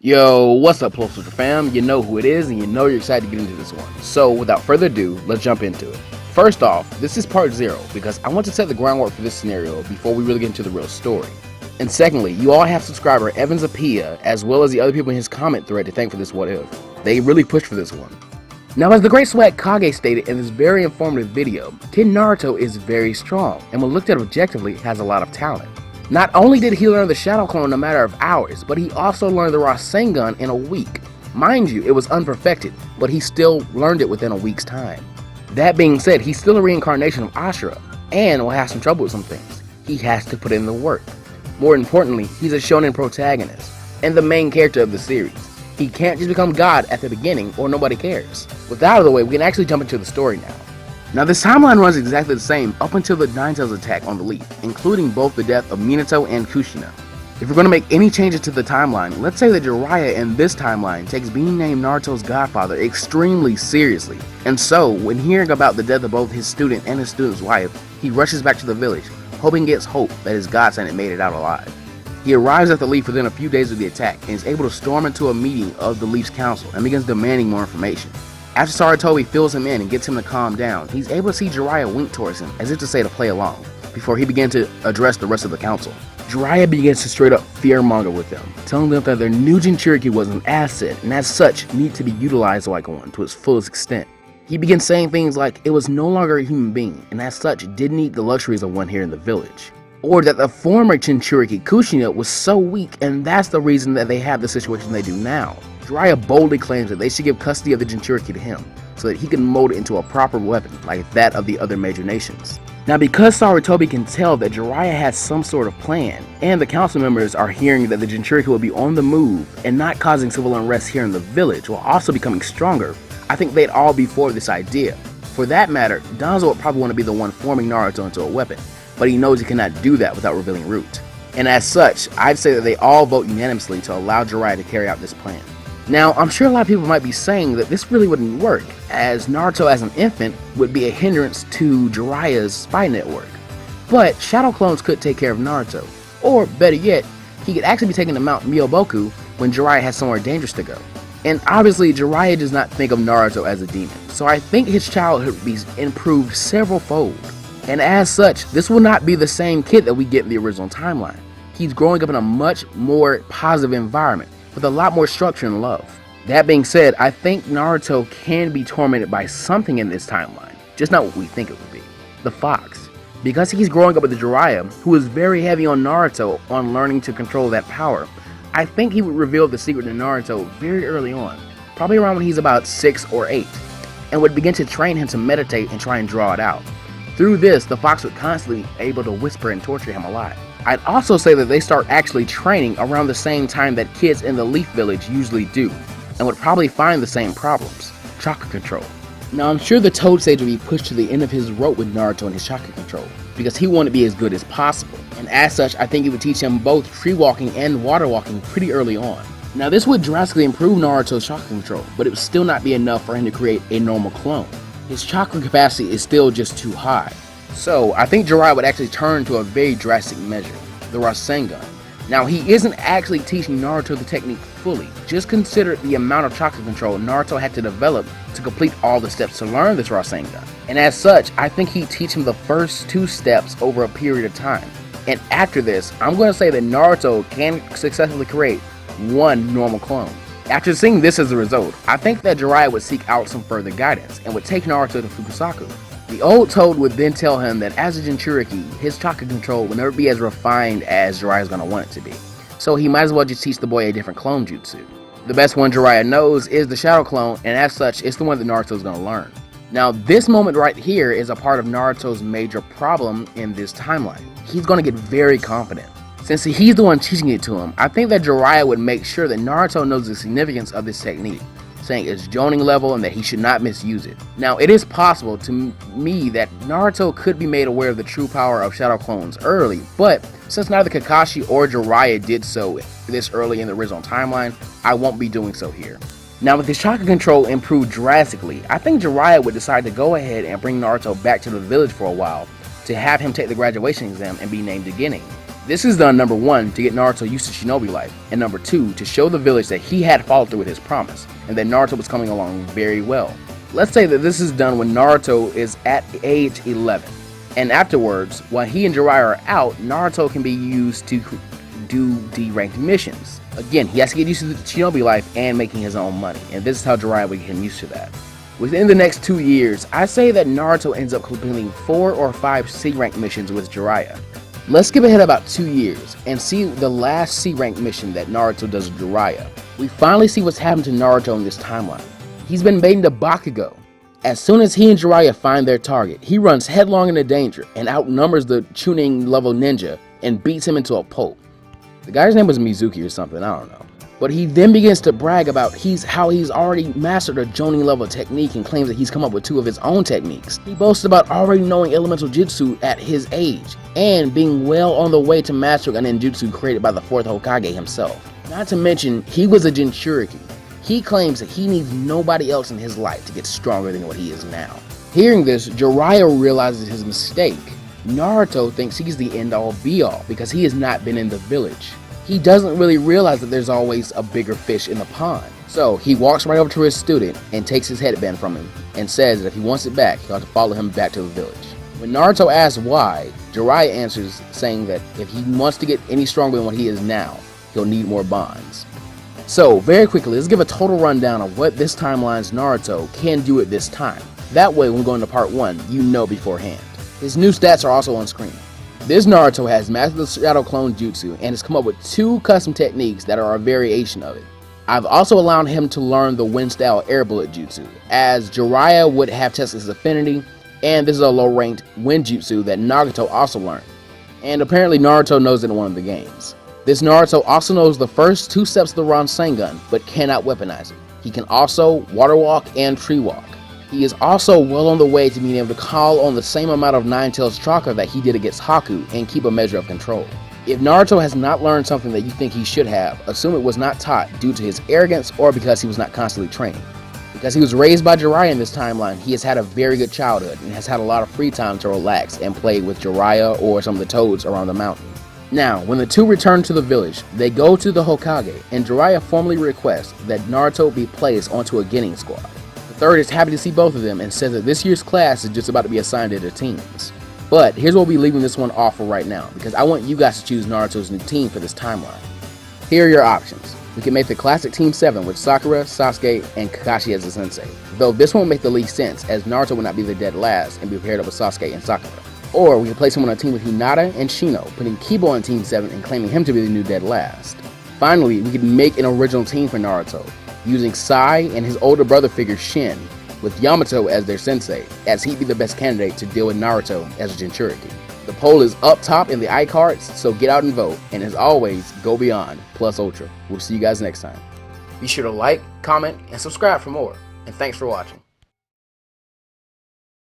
Yo, what's up, Plus Soldier fam? You know who it is, and you know you're excited to get into this one. So, without further ado, let's jump into it. First off, this is part 0, because I want to set the groundwork for this scenario before we really get into the real story. And secondly, you all have subscriber Evans Apia, as well as the other people in his comment thread to thank for this what if. They really pushed for this one. Now, as the Great Swag Kage stated in this very informative video, Kid Naruto is very strong, and when looked at objectively, has a lot of talent. Not only did he learn the Shadow Clone in a matter of hours, but he also learned the Rasengan in a week. Mind you, it was unperfected, but he still learned it within a week's time. That being said, he's still a reincarnation of Ashura, and will have some trouble with some things. He has to put in the work. More importantly, he's a shonen protagonist, and the main character of the series. He can't just become God at the beginning, or nobody cares. With that out of the way, we can actually jump into the story now. Now, this timeline runs exactly the same up until the Nine Tails attack on the Leaf, including both the death of Minato and Kushina. If we're going to make any changes to the timeline, let's say that Jiraiya in this timeline takes being named Naruto's godfather extremely seriously, and so, when hearing about the death of both his student and his student's wife, he rushes back to the village, hoping against hope that his godson had made it out alive. He arrives at the Leaf within a few days of the attack, and is able to storm into a meeting of the Leaf's council and begins demanding more information. After Sarutobi fills him in and gets him to calm down, he's able to see Jiraiya wink towards him, as if to say to play along, before he begins to address the rest of the council. Jiraiya begins to straight up fearmonger with them, telling them that their new Jinchuriki was an asset, and as such, need to be utilized like one to its fullest extent. He begins saying things like it was no longer a human being, and as such, didn't need the luxuries of one here in the village. Or that the former Jinchuriki, Kushina, was so weak, and that's the reason that they have the situation they do now. Jiraiya boldly claims that they should give custody of the Jinchuriki to him, so that he can mold it into a proper weapon like that of the other major nations. Now, because Sarutobi can tell that Jiraiya has some sort of plan, and the council members are hearing that the Jinchuriki will be on the move and not causing civil unrest here in the village while also becoming stronger, I think they'd all be for this idea. For that matter, Danzo would probably want to be the one forming Naruto into a weapon, but he knows he cannot do that without revealing Root. And as such, I'd say that they all vote unanimously to allow Jiraiya to carry out this plan. Now, I'm sure a lot of people might be saying that this really wouldn't work, as Naruto as an infant would be a hindrance to Jiraiya's spy network. But Shadow Clones could take care of Naruto, or better yet, he could actually be taken to Mount Myoboku when Jiraiya has somewhere dangerous to go. And obviously, Jiraiya does not think of Naruto as a demon, so I think his childhood would be improved several fold. And as such, this will not be the same kid that we get in the original timeline. He's growing up in a much more positive environment, with a lot more structure and love. That being said, I think Naruto can be tormented by something in this timeline, just not what we think it would be. The Fox. Because he's growing up with the Jiraiya, who is very heavy on Naruto on learning to control that power, I think he would reveal the secret to Naruto very early on, probably around when he's about 6 or 8, and would begin to train him to meditate and try and draw it out. Through this, the Fox would constantly be able to whisper and torture him alive. I'd also say that they start actually training around the same time that kids in the Leaf Village usually do, and would probably find the same problems: chakra control. Now, I'm sure the Toad Sage would be pushed to the end of his rope with Naruto and his chakra control, because he wanted to be as good as possible, and as such, I think he would teach him both tree walking and water walking pretty early on. Now, this would drastically improve Naruto's chakra control, but it would still not be enough for him to create a normal clone. His chakra capacity is still just too high. So, I think Jiraiya would actually turn to a very drastic measure, the Rasengan. Now, he isn't actually teaching Naruto the technique fully. Just consider the amount of chakra control Naruto had to develop to complete all the steps to learn this Rasengan. And as such, I think he'd teach him the first 2 steps over a period of time. And after this, I'm going to say that Naruto can successfully create 1 normal clone. After seeing this as a result, I think that Jiraiya would seek out some further guidance and would take Naruto to Fukusaku. The old Toad would then tell him that as a Jinchuriki, his chakra control will never be as refined as Jiraiya's going to want it to be. So he might as well just teach the boy a different clone jutsu. The best one Jiraiya knows is the Shadow Clone, and as such, it's the one that Naruto's going to learn. Now, this moment right here is a part of Naruto's major problem in this timeline. He's going to get very confident. Since he's the one teaching it to him, I think that Jiraiya would make sure that Naruto knows the significance of this technique, saying it's Jonin level and that he should not misuse it. Now, it is possible to me that Naruto could be made aware of the true power of Shadow Clones early, but since neither Kakashi or Jiraiya did so this early in the original timeline, I won't be doing so here. Now, with his chakra control improved drastically, I think Jiraiya would decide to go ahead and bring Naruto back to the village for a while to have him take the graduation exam and be named a Genin. This is done, number 1, to get Naruto used to shinobi life, and number 2, to show the village that he had followed through with his promise, and that Naruto was coming along very well. Let's say that this is done when Naruto is at age 11, and afterwards, while he and Jiraiya are out, Naruto can be used to do D-ranked missions. Again, he has to get used to the shinobi life and making his own money, and this is how Jiraiya would get him used to that. Within the next 2 years, I say that Naruto ends up completing 4 or 5 C-rank missions with Jiraiya. Let's skip ahead about 2 years and see the last C-rank mission that Naruto does with Jiraiya. We finally see what's happened to Naruto in this timeline. He's been made into Bakugo. As soon as he and Jiraiya find their target, he runs headlong into danger and outnumbers the Chunin level ninja and beats him into a pulp. The guy's name was Mizuki or something, I don't know. But he then begins to brag about how he's already mastered a Jonin level technique and claims that he's come up with 2 of his own techniques. He boasts about already knowing elemental jutsu at his age and being well on the way to mastering a ninjutsu created by the 4th Hokage himself. Not to mention, he was a Jinchuriki. He claims that he needs nobody else in his life to get stronger than what he is now. Hearing this, Jiraiya realizes his mistake. Naruto thinks he's the end-all be-all because he has not been in the village. He doesn't really realize that there's always a bigger fish in the pond. So he walks right over to his student and takes his headband from him and says that if he wants it back, he'll have to follow him back to the village. When Naruto asks why, Jiraiya answers saying that if he wants to get any stronger than what he is now, he'll need more bonds. So very quickly, let's give a total rundown of what this timeline's Naruto can do at this time. That way when we go into part 1, you know beforehand. His new stats are also on screen. This Naruto has mastered the Shadow Clone Jutsu and has come up with 2 custom techniques that are a variation of it. I've also allowed him to learn the Wind Style Air Bullet Jutsu, as Jiraiya would have tested his affinity, and this is a low-ranked Wind Jutsu that Nagato also learned. And apparently Naruto knows it in one of the games. This Naruto also knows the first 2 steps of the Rasengan, but cannot weaponize it. He can also Water Walk and Tree Walk. He is also well on the way to being able to call on the same amount of Nine Tails chakra that he did against Haku and keep a measure of control. If Naruto has not learned something that you think he should have, assume it was not taught due to his arrogance or because he was not constantly training. Because he was raised by Jiraiya in this timeline, he has had a very good childhood and has had a lot of free time to relax and play with Jiraiya or some of the toads around the mountain. Now, when the 2 return to the village, they go to the Hokage, and Jiraiya formally requests that Naruto be placed onto a Genin squad. The 3rd is happy to see both of them and says that this year's class is just about to be assigned to their teams. But here's what we'll be leaving this one off for right now, because I want you guys to choose Naruto's new team for this timeline. Here are your options. We can make the classic Team 7 with Sakura, Sasuke, and Kakashi as the sensei, though this won't make the least sense as Naruto will not be the dead last and be paired up with Sasuke and Sakura. Or we can place him on a team with Hinata and Shino, putting Kiba on Team 7 and claiming him to be the new dead last. Finally, we can make an original team for Naruto, using Sai and his older brother figure Shin, with Yamato as their sensei, as he'd be the best candidate to deal with Naruto as a Jinchuriki. The poll is up top in the iCards, so get out and vote, and as always, go beyond, plus ultra. We'll see you guys next time. Be sure to like, comment, and subscribe for more, and thanks for watching.